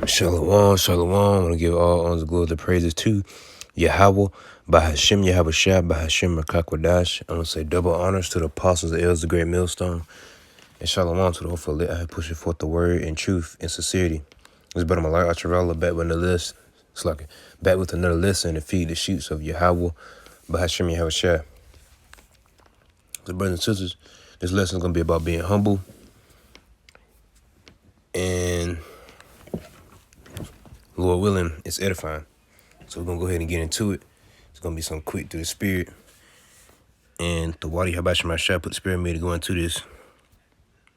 Shalom, shalom. I want to give all honors, glory, and praises to Yahweh, by Hashem, Yahweh Shah, by Hashem, Rakakwadash. I want to say double honors to the apostles, the elders, the great millstone, and shalom to the hopeful lit. I pushing forth the word in truth and sincerity. It's better my life, Acharella, back with another list. It's like back with another lesson to feed the sheep of Yahweh, by Hashem, Yahweh Shah. So, brothers and sisters, this lesson is going to be about being humble and, Lord willing, it's edifying. So we're going to go ahead and get into it. It's going to be something quick through the spirit. And the Wadi Habashim Shah put the spirit in me to go into this.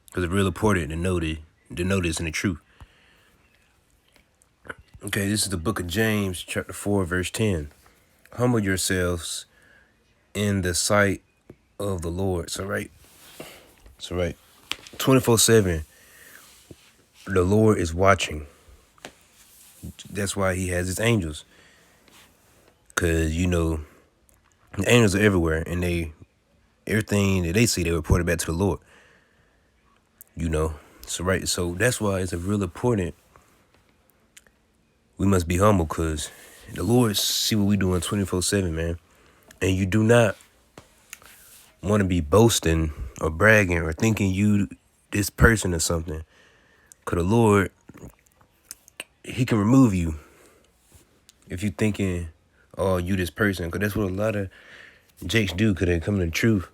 Because it's real important to know this and the truth. Okay, this is the book of James, chapter 4, verse 10. Humble yourselves in the sight of the Lord. So right. 24/7, the Lord is watching. That's why he has his angels. Because, the angels are everywhere. And everything that they see, they report it back to the Lord. So that's why it's a real important. We must be humble because the Lord see what we doing 24/7, man. And you do not want to be boasting or bragging or thinking you this person or something. Because the Lord, he can remove you if you thinking, oh, you this person. Because that's what a lot of jakes do because they come to the truth.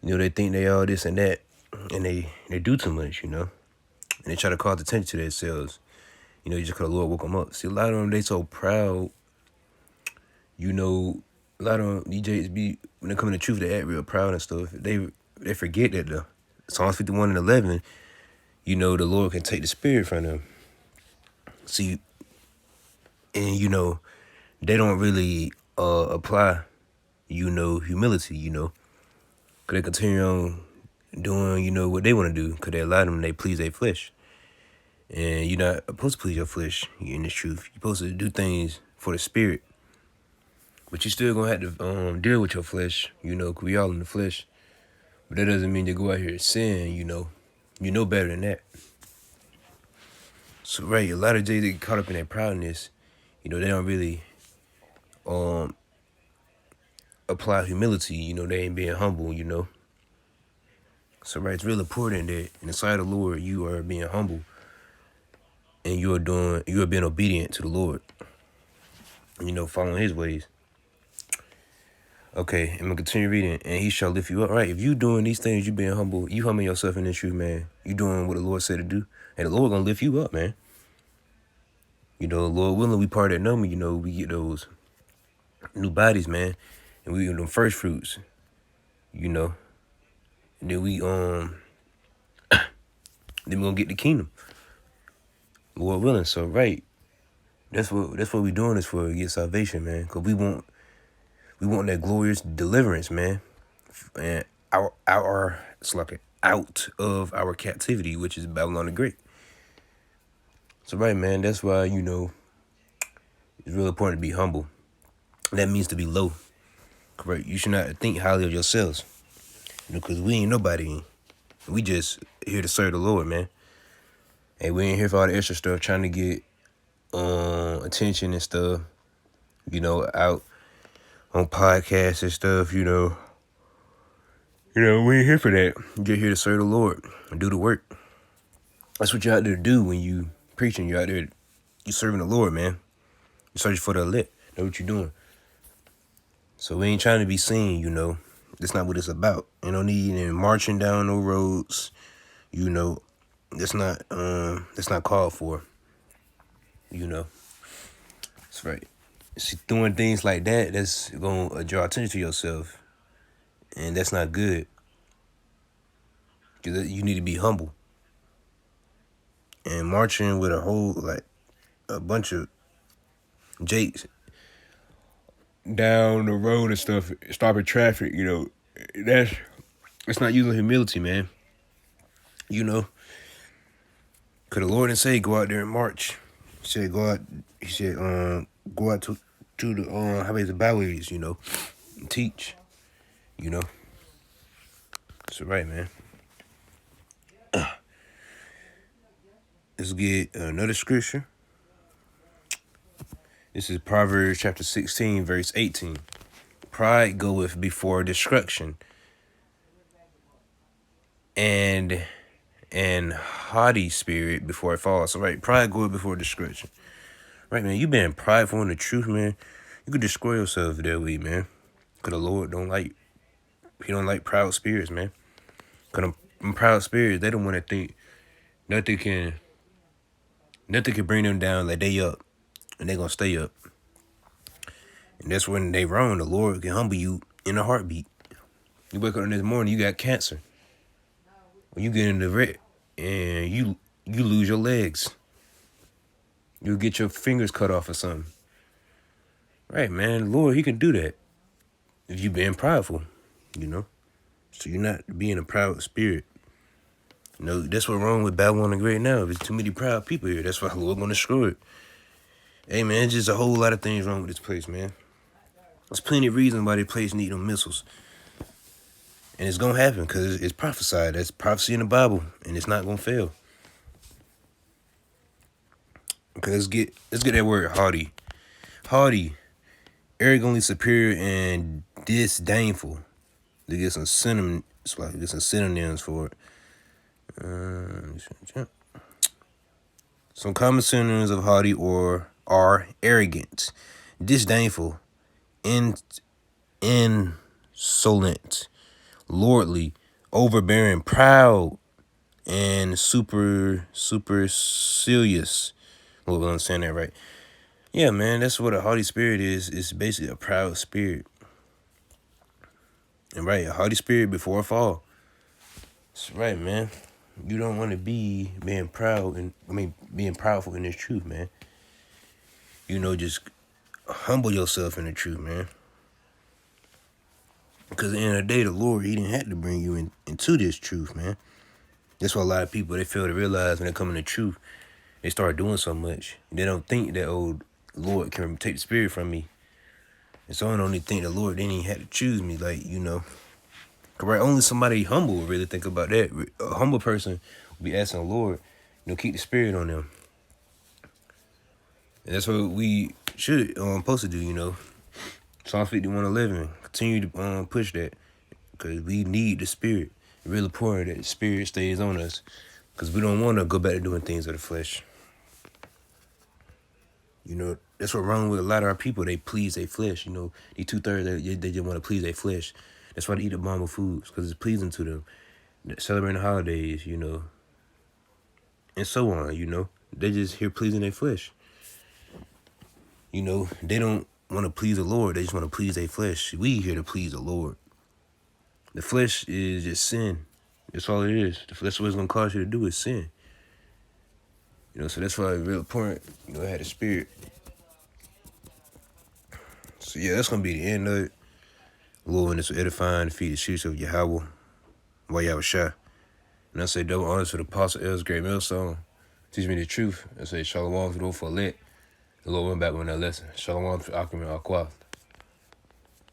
They think they all this and that. And they do too much, And they try to call attention to themselves. Just because the Lord woke them up. See, a lot of them, they so proud. A lot of DJs be, when they come to the truth, they act real proud and stuff. They forget that the Psalms 51:11, the Lord can take the spirit from them. See, and they don't really apply, humility, because they continue on doing, what they want to do, because they allow them, they please their flesh. And you're not supposed to please your flesh in the truth. You're supposed to do things for the spirit. But you still going to have to deal with your flesh, because we all in the flesh. But that doesn't mean to go out here and sin, You know better than that. So, right, a lot of J's get caught up in their proudness. They don't really apply humility. They ain't being humble, So, right, it's real important that in the sight of the Lord, you are being humble. And you are being obedient to the Lord. Following his ways. Okay, I'm going to continue reading. And he shall lift you up. Right, if you doing these things, you being humble, you humbling yourself in the truth, man. You doing what the Lord said to do. And the Lord going to lift you up, man. Lord willing, we part of that number, we get those new bodies, man. And we get them first fruits, And then we then we going to get the kingdom. Lord willing. So, right. That's what we doing this for, to get salvation, man. Because we want that glorious deliverance, man. And it's like out of our captivity, which is Babylon the Great. So, right, man, that's why, it's really important to be humble. That means to be low. Correct. You should not think highly of yourselves. Because we ain't nobody. We just here to serve the Lord, man. And we ain't here for all the extra stuff, trying to get attention and stuff, out on podcasts and stuff, We ain't here for that. You're just here to serve the Lord and do the work. That's what you're out there to do when you preaching. You're out there, you serving the Lord, man. You're searching for the elect. Know what you're doing. So we ain't trying to be seen, That's not what it's about. You don't need any marching down no roads, That's not called for, That's right. See, doing things like that, that's gonna draw attention to yourself, and that's not good. Cause you need to be humble. And marching with a bunch of jakes down the road and stuff, stopping traffic, it's not using humility, man. Cause the Lord didn't say go out there and march. He said go out to the highways and byways, and teach, That's right, man. Let's get another scripture. This is Proverbs chapter 16, verse 18. Pride goeth before destruction, and haughty spirit before it falls. So right, pride goeth before destruction. Right, man, you been prideful in the truth, man. You could destroy yourself that way, man. Cause the Lord he don't like proud spirits, man. Cause them proud spirits, they don't want to think nothing can bring them down like they up, and they gonna stay up. And that's when they wrong. The Lord can humble you in a heartbeat. You wake up this morning, you got cancer. When you get in the wreck and you lose your legs, you'll get your fingers cut off or something. Right, man. Lord, he can do that if you being prideful, you know. So you're not being a proud spirit. You know, that's what's wrong with Babylon the Great now. There's too many proud people here. That's why the Lord gonna destroy it. Hey, man, just a whole lot of things wrong with this place, man. There's plenty of reasons why this place need them missiles. And it's gonna happen because it's prophesied. That's prophecy in the Bible, and it's not gonna fail. Okay, let's get that word haughty. Haughty, arrogantly superior and disdainful. To get some synonyms, for it. Some common synonyms of haughty are arrogant, disdainful, insolent, lordly, overbearing, proud, and supercilious. Well, I'm saying that right. Yeah, man, that's what a haughty spirit is. It's basically a proud spirit. And right, a haughty spirit before a fall. That's right, man. You don't want to be being proud being proudful in this truth, man. You know, just humble yourself in the truth, man. Because at the end of the day, the Lord, he didn't have to bring you into this truth, man. That's why a lot of people, they fail to realize when they come into truth, they start doing so much. They don't think that, Lord can take the spirit from me. And so I don't even think the Lord didn't even have to choose me, like, you know. Right, only somebody humble will really think about that. A humble person will be asking the Lord, keep the spirit on them. And that's what we should supposed to do, Psalm 51:11. Continue to push that, because we need the spirit. It's really important that the spirit stays on us, because we don't want to go back to doing things of the flesh. That's what's wrong with a lot of our people. They please their flesh. These 2/3, they just want to please their flesh. That's why they eat abominable foods, because it's pleasing to them. Celebrating the holidays, and so on, They just here pleasing their flesh. They don't want to please the Lord. They just want to please their flesh. We here to please the Lord. The flesh is just sin. That's all it is. That's what it's going to cause you to do is sin. So that's why it's real important, have the spirit. So yeah, that's going to be the end of it. Lord, when it's edifying, to feed the sheep of Yahweh, while Yahweh Shah. And I say double honors to the Apostle Els Great Millstone. Teach me the truth. I say shalom to those for lit. The Lord went back on that lesson. Shalom for Akim and Aquath.